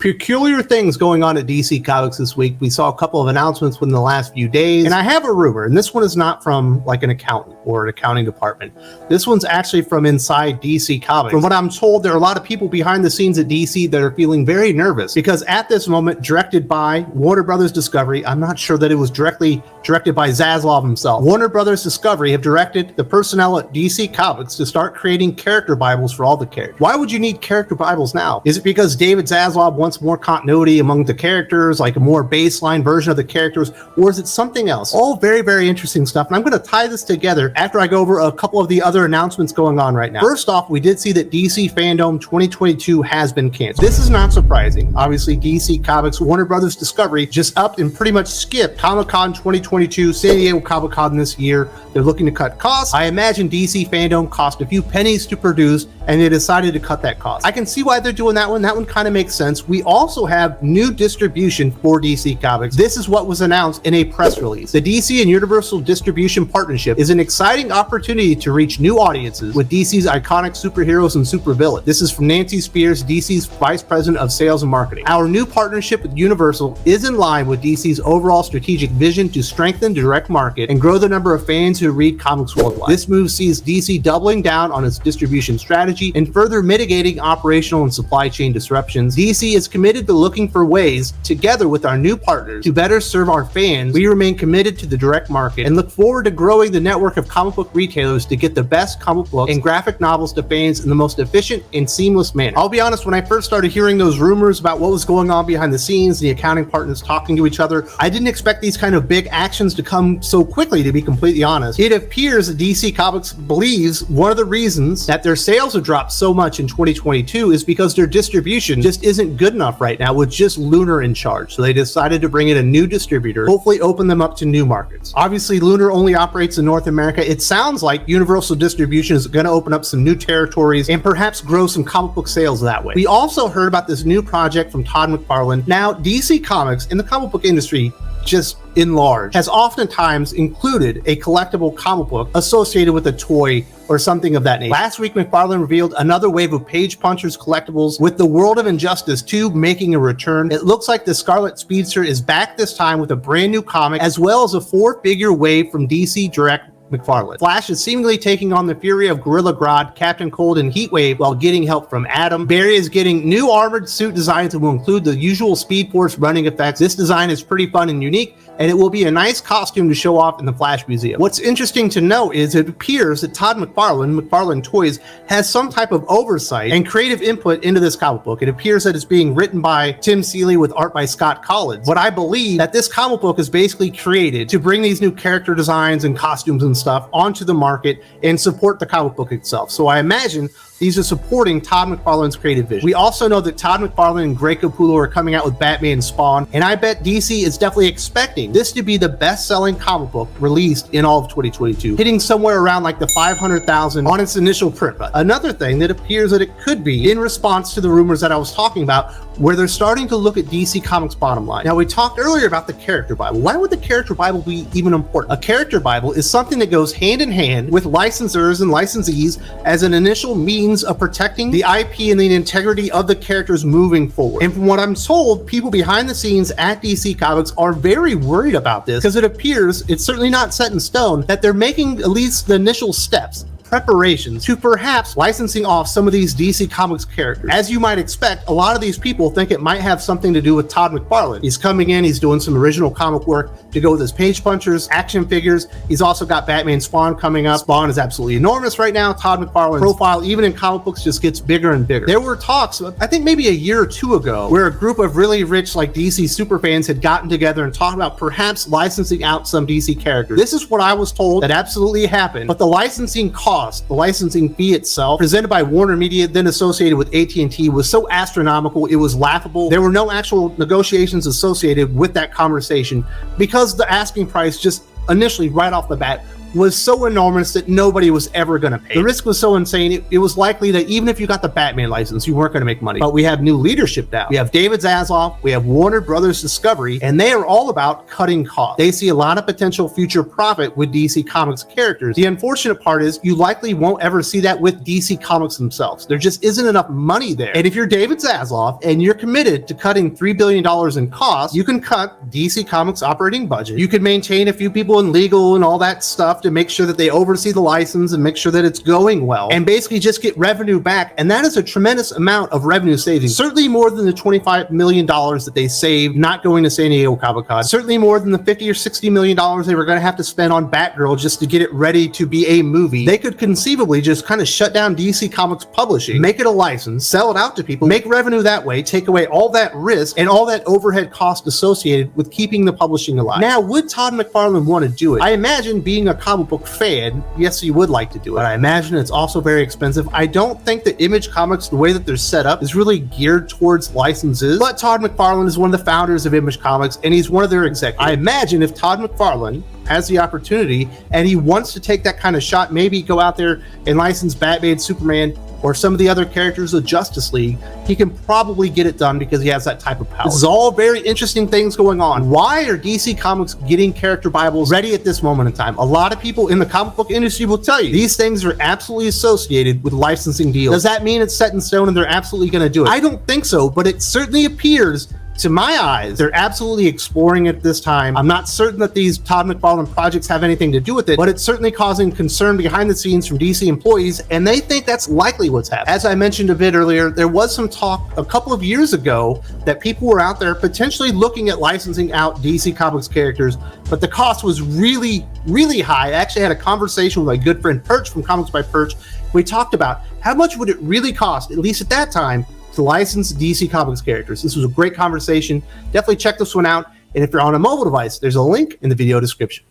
Peculiar things going on at DC Comics this week. We saw a couple of announcements within the last few days, and I have a rumor, and this one is not from like an accountant or an accounting department. This one's actually from inside DC Comics. From what I'm told, there are a lot of people behind the scenes at DC that are feeling very nervous because at this moment, directed by Warner Brothers Discovery, I'm not sure that it was directly directed by Zaslav himself. Warner Brothers Discovery have directed the personnel at DC Comics to start creating character Bibles for all the characters. Why would you need character Bibles now? Is it because David Zaslav wants more continuity among the characters, like a more baseline version of the characters, or is it something else? All very, very interesting stuff, and I'm going to tie this together after I go over a couple of the other announcements going on right now. First off, we did see that DC Fandom 2022 has been canceled. This is not surprising. Obviously, DC Comics, Warner Brothers Discovery just upped and pretty much skipped Comic-Con 2022, San Diego Comic-Con this year. They're looking to cut costs. I imagine DC Fandom cost a few pennies to produce, and they decided to cut that cost. I can see why they're doing that one. That one kind of makes sense. We also have new distribution for DC Comics. This is what was announced in a press release. The DC and Universal Distribution Partnership is an exciting opportunity to reach new audiences with DC's iconic superheroes and supervillains. This is from Nancy Spears, DC's Vice President of Sales and Marketing. Our new partnership with Universal is in line with DC's overall strategic vision to strengthen the direct market and grow the number of fans who read comics worldwide. This move sees DC doubling down on its distribution strategy and further mitigating operational and supply chain disruptions. DC is committed to looking for ways, together with our new partners, to better serve our fans. We remain committed to the direct market and look forward to growing the network of comic book retailers to get the best comic books and graphic novels to fans in the most efficient and seamless manner. I'll be honest, when I first started hearing those rumors about what was going on behind the scenes, the accounting partners talking to each other, I didn't expect these kind of big actions to come so quickly, to be completely honest. It appears that DC Comics believes one of the reasons that their sales have dropped so much in 2022 is because their distribution just isn't good enough right now with just Lunar in charge. So they decided to bring in a new distributor, hopefully open them up to new markets. Obviously, Lunar only operates in North America. It sounds like Universal Distribution is going to open up some new territories and perhaps grow some comic book sales that way. We also heard about this new project from Todd McFarlane. Now, DC Comics in the comic book industry, just in large, has oftentimes included a collectible comic book associated with a toy or something of that nature. Last week, McFarlane revealed another wave of Page Punchers collectibles, with the World of Injustice 2 making a return. It looks like the Scarlet Speedster is back this time with a brand new comic, as well as a 4-figure wave from DC Direct McFarlane. Flash is seemingly taking on the fury of Gorilla Grodd, Captain Cold, and Heatwave while getting help from Atom. Barry is getting new armored suit designs that will include the usual Speed Force running effects. This design is pretty fun and unique, and it will be a nice costume to show off in the Flash Museum. What's interesting to note is it appears that Todd McFarlane, McFarlane Toys, has some type of oversight and creative input into this comic book. It appears that it's being written by Tim Seeley with art by Scott Collins. What I believe that this comic book is basically created to bring these new character designs and costumes and stuff onto the market and support the comic book itself. So I imagine these are supporting Todd McFarlane's creative vision. We also know that Todd McFarlane and Greg Capullo are coming out with Batman and Spawn, and I bet DC is definitely expecting this to be the best-selling comic book released in all of 2022, hitting somewhere around like the 500,000 on its initial print run. Another thing that appears that it could be in response to the rumors that I was talking about, where they're starting to look at DC Comics' bottom line. Now, we talked earlier about the character Bible. Why would the character Bible be even important? A character Bible is something that goes hand in hand with licensors and licensees as an initial means of protecting the IP and the integrity of the characters moving forward. And from what I'm told, people behind the scenes at DC Comics are very worried about this, because it appears, it's certainly not set in stone, that they're making at least the initial steps, preparations to perhaps licensing off some of these DC Comics characters. As you might expect, a lot of these people think it might have something to do with Todd McFarlane. He's coming in, he's doing some original comic work to go with his Page Punchers, action figures. He's also got Batman Spawn coming up. Spawn is absolutely enormous right now. Todd McFarlane's profile, even in comic books, just gets bigger and bigger. There were talks, I think maybe a year or two ago, where a group of really rich like DC superfans had gotten together and talked about perhaps licensing out some DC characters. This is what I was told that absolutely happened, but the licensing cost, the licensing fee itself, presented by Warner Media, then associated with AT&T, was so astronomical, it was laughable. There were no actual negotiations associated with that conversation, because the asking price just initially, right off the bat, was so enormous that nobody was ever going to pay. The risk was so insane, it was likely that even if you got the Batman license, you weren't going to make money. But we have new leadership now. We have David Zaslav, we have Warner Brothers Discovery, and they are all about cutting costs. They see a lot of potential future profit with DC Comics characters. The unfortunate part is you likely won't ever see that with DC Comics themselves. There just isn't enough money there. And if you're David Zaslav and you're committed to cutting $3 billion in costs, you can cut DC Comics operating budget. You can maintain a few people in legal and all that stuff to make sure that they oversee the license and make sure that it's going well, and basically just get revenue back. And that is a tremendous amount of revenue savings. Certainly more than the $25 million that they saved not going to San Diego Comic-Con. Certainly more than the $50 or $60 million they were going to have to spend on Batgirl just to get it ready to be a movie. They could conceivably just kind of shut down DC Comics publishing, make it a license, sell it out to people, make revenue that way, take away all that risk and all that overhead cost associated with keeping the publishing alive. Now, would Todd McFarlane want to do it? I imagine, being a comic book fan, yes, he would like to do it, but I imagine it's also very expensive. I don't think that Image Comics, the way that they're set up, is really geared towards licenses, but Todd McFarlane is one of the founders of Image Comics, and he's one of their executives. I imagine if Todd McFarlane has the opportunity and he wants to take that kind of shot, maybe go out there and license Batman, Superman, or some of the other characters of Justice League, he can probably get it done because he has that type of power. This is all very interesting things going on. Why are DC Comics getting character Bibles ready at this moment in time? A lot of people in the comic book industry will tell you these things are absolutely associated with licensing deals. Does that mean it's set in stone and they're absolutely going to do it? I don't think so, but it certainly appears, to my eyes, they're absolutely exploring it this time. I'm not certain that these Todd McFarlane projects have anything to do with it, but it's certainly causing concern behind the scenes from DC employees, and they think that's likely what's happening. As I mentioned a bit earlier, there was some talk a couple of years ago that people were out there potentially looking at licensing out DC Comics characters, but the cost was really, really high. I actually had a conversation with my good friend Perch from Comics by Perch. We talked about how much would it really cost, at least at that time, to license DC Comics characters. This was a great conversation. Definitely check this one out. And if you're on a mobile device, there's a link in the video description.